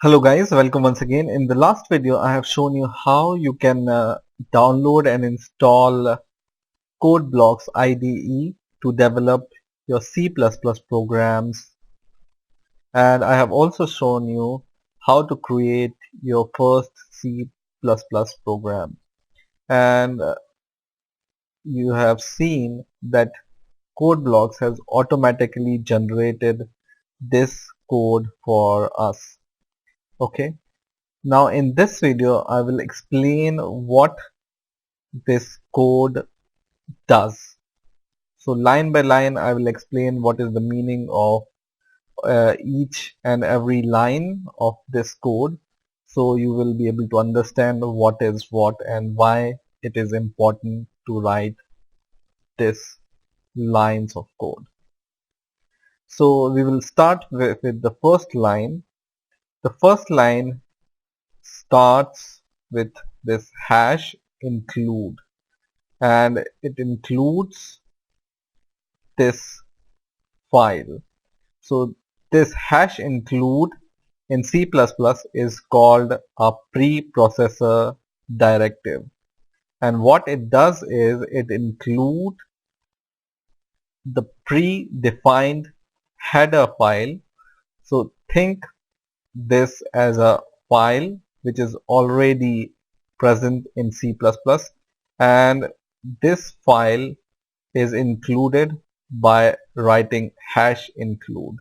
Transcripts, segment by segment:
Hello guys, welcome once again. In the last video, I have shown you how you can download and install CodeBlocks IDE to develop your C++ programs. And I have also shown you how to create your first C++ program. And you have seen that CodeBlocks has automatically generated this code for us. Okay. Now in this video, I will explain what this code does. So line by line, I will explain what is the meaning of each and every line of this code. So you will be able to understand what is what and why it is important to write this lines of code. So we will start with the first line. The first line starts with this hash include, and it includes this file. So this hash include in C++ is called a preprocessor directive, and what it does is it include the predefined header file. So think this as a file which is already present in C++, and this file is included by writing hash include.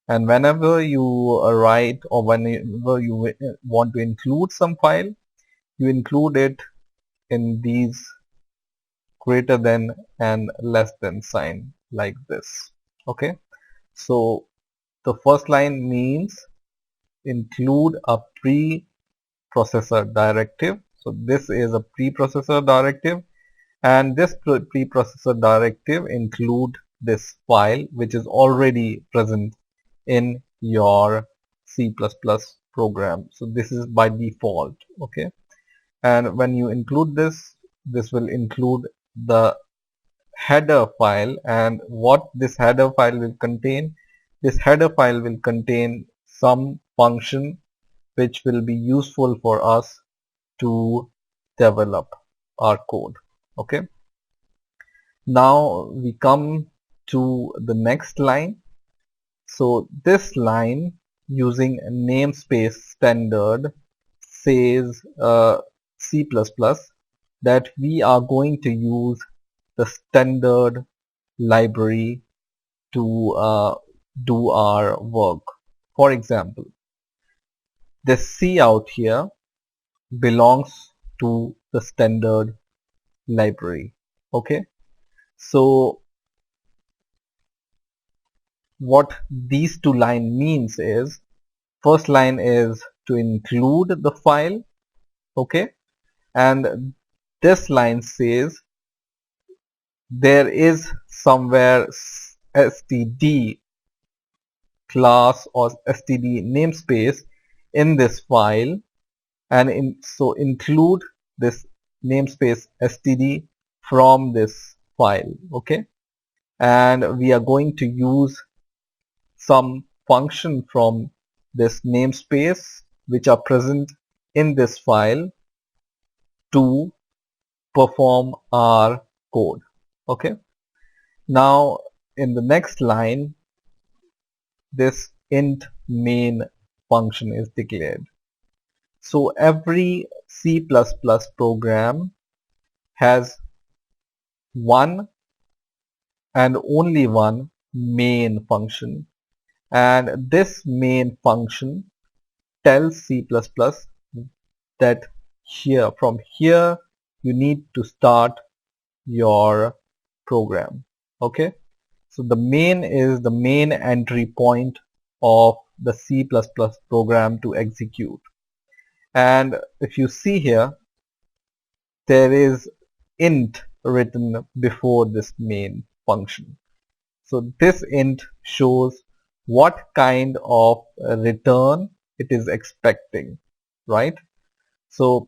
And whenever you write or whenever you want to include some file, you include it in these greater than and less than sign like this. Okay, so the first line means include a preprocessor directive. So this is a preprocessor directive, and this preprocessor directive include this file which is already present in your C++ program. So this is by default. Okay, and when you include this, this will include the header file, and what this header file will contain, this header file will contain some function which will be useful for us to develop our code. Okay, now we come to the next line. So this line using namespace standard says C++ that we are going to use the standard library to do our work. For example, this C out here belongs to the standard library. Okay, so what these two line means is, first line is to include the file. Okay, and this line says there is somewhere std class or std namespace in this file, and so include this namespace std from this file. Okay, and we are going to use some function from this namespace which are present in this file to perform our code. Okay, now in the next line, this int main function is declared. So every C++ program has one and only one main function, and this main function tells C++ that from here you need to start your program. Okay, so the main is the main entry point of the C++ program to execute. And if you see here, there is int written before this main function. So this int shows what kind of return it is expecting, right? So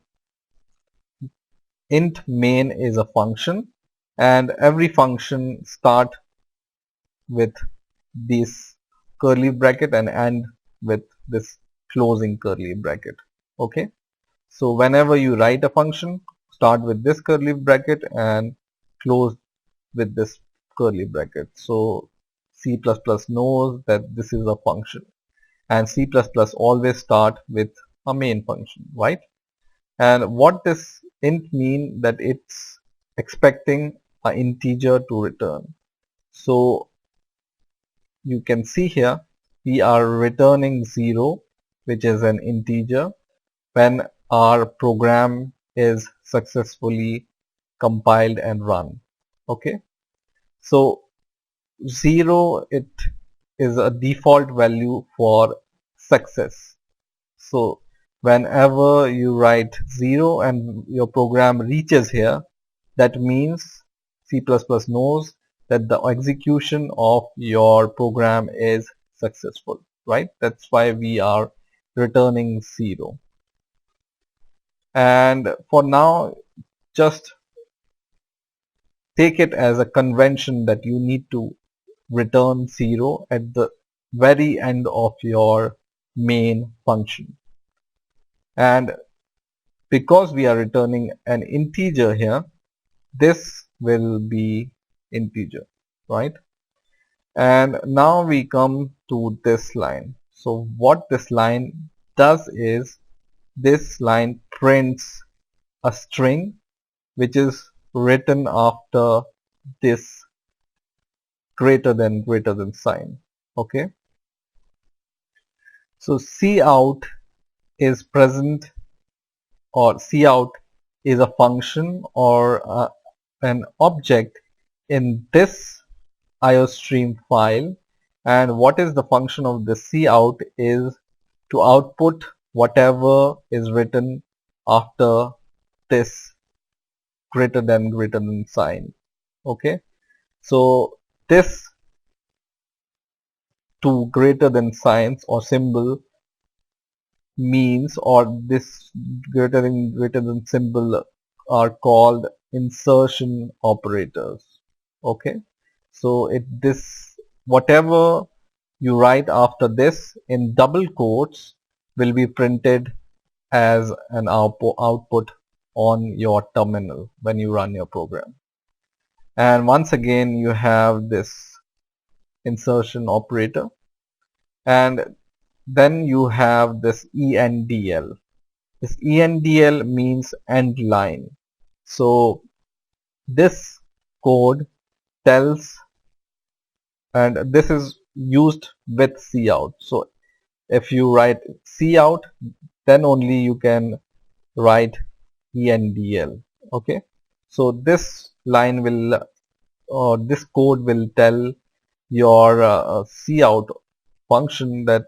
int main is a function, and every function start with this curly bracket and end with this closing curly bracket. Okay, so whenever you write a function, start with this curly bracket and close with this curly bracket. So C++ knows that this is a function, and C++ always start with a main function, right? And what does int mean? That it's expecting an integer to return. So you can see here we are returning 0, which is an integer, when our program is successfully compiled and run. Okay, so 0, it is a default value for success. So whenever you write 0 and your program reaches here, that means C++ knows that the execution of your program is successful, right? That's why we are returning 0. And for now, just take it as a convention that you need to return 0 at the very end of your main function. And because we are returning an integer here, this will be integer, right? And now we come to this line. So what this line does is, this line prints a string which is written after this greater than sign. Okay, so cout is present, or cout is a function or an object in this iostream file. And what is the function of the cout is to output whatever is written after this greater than sign. Okay, so this two greater than signs or symbol means, or this greater than symbol are called insertion operators. Okay, so this whatever you write after this in double quotes will be printed as an output on your terminal when you run your program. And once again you have this insertion operator, and then you have this ENDL. This ENDL means end line. So this code tells, and this is used with cout. So if you write cout, then only you can write ENDL. Okay, so this line will, or this code will tell your cout function that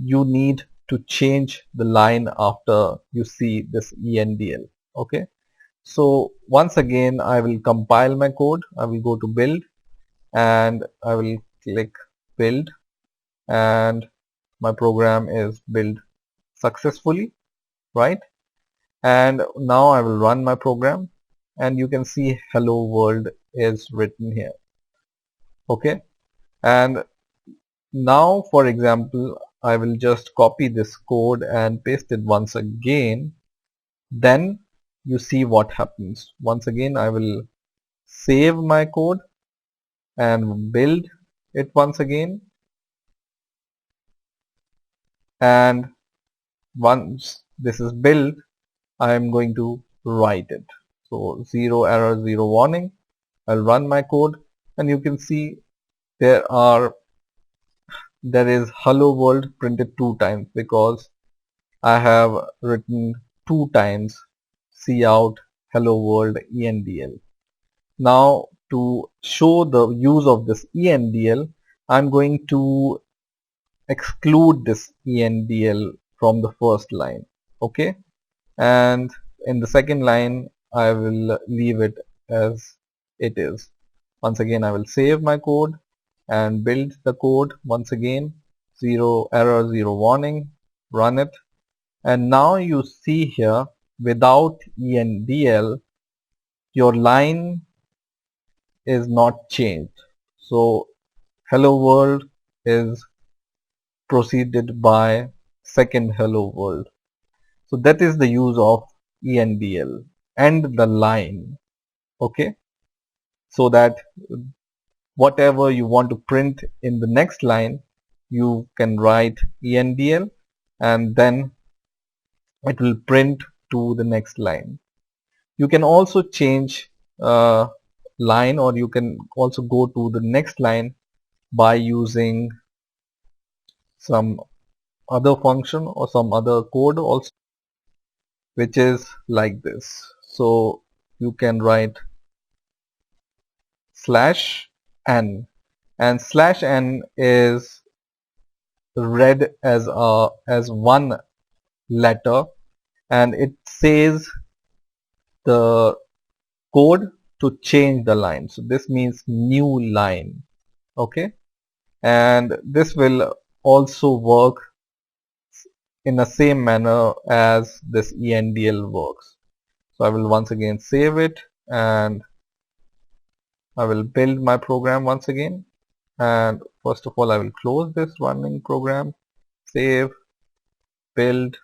you need to change the line after you see this ENDL. Okay, so once again I will compile my code. I will go to build and I will click build, and my program is built successfully, right? And now I will run my program, and you can see hello world is written here. Okay, and now for example I will just copy this code and paste it once again. Then you see what happens. Once again I will save my code and build it once again, and once this is built I am going to write it. So 0 error, 0 warning. I'll run my code, and you can see there is hello world printed 2 times because I have written 2 times cout hello world ENDL. Now to show the use of this ENDL, I'm going to exclude this ENDL from the first line. Okay, and in the second line I will leave it as it is. Once again I will save my code and build the code once again. 0 error, 0 warning. Run it, and now you see here without ENDL your line is not changed. So hello world is proceeded by second hello world. So that is the use of ENDL, end the line. Okay, so that whatever you want to print in the next line, you can write ENDL and then it will print to the next line. You can also change line, or you can also go to the next line by using some other function or some other code also, which is like this. So you can write slash n, and slash n is read as one letter, and it says the code to change the line. So this means new line. Okay, and this will also work in the same manner as this ENDL works. So I will once again save it, and I will build my program once again. And first of all, I will close this running program, save, build,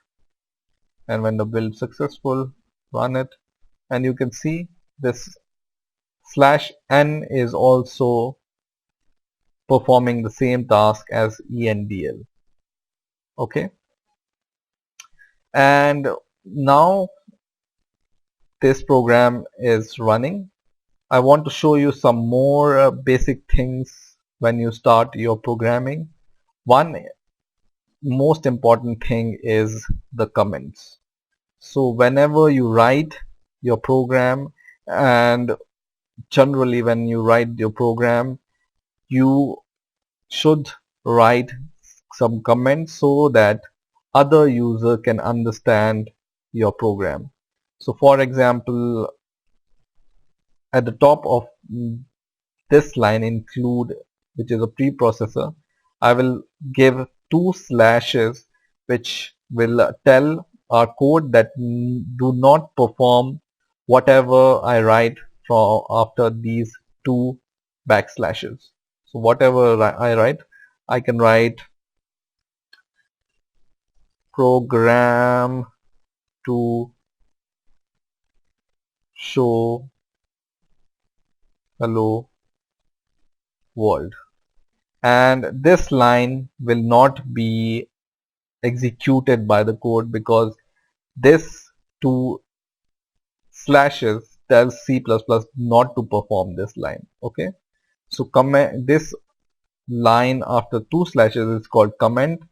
and when the build successful, run it, and you can see this slash n is also performing the same task as ENDL. Okay, and now this program is running. I want to show you some more basic things when you start your programming. One most important thing is the comments. So whenever you write your program, and generally when you write your program, you should write some comments so that other user can understand your program. So for example, at the top of this line include, which is a preprocessor, I will give two slashes which will tell our code that do not perform whatever I write from after these two backslashes. So whatever I write, I can write program to show hello world, and this line will not be executed by the code because this two slashes tells C++ not to perform this line. Okay, so comment, this line after two slashes is called comment,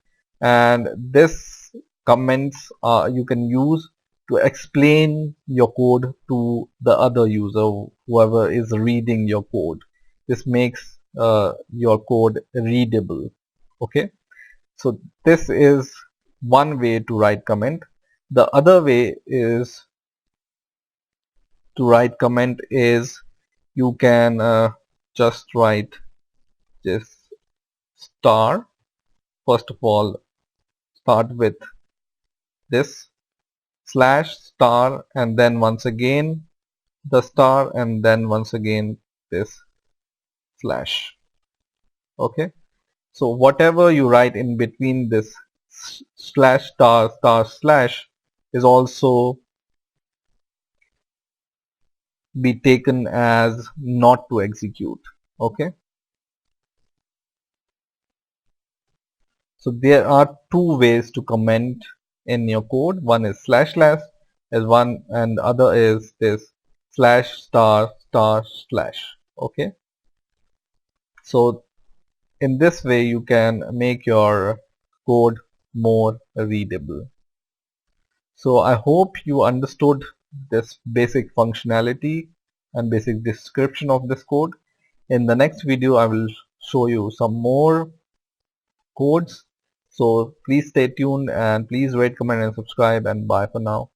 and this comments you can use to explain your code to the other user, whoever is reading your code. This makes your code readable. Okay, so this is one way to write comment. The other way is to write comment is you can just write this star. First of all, start with this slash star, and then once again the star, and then once again this slash. Okay, so whatever you write in between this slash star star slash is also be taken as not to execute. Okay, so there are two ways to comment in your code. One is slash slash as one, and the other is this slash star star slash. Okay, so in this way you can make your code more readable. So I hope you understood this basic functionality and basic description of this code. In the next video I will show you some more codes. So please stay tuned, and please rate, comment and subscribe, and bye for now.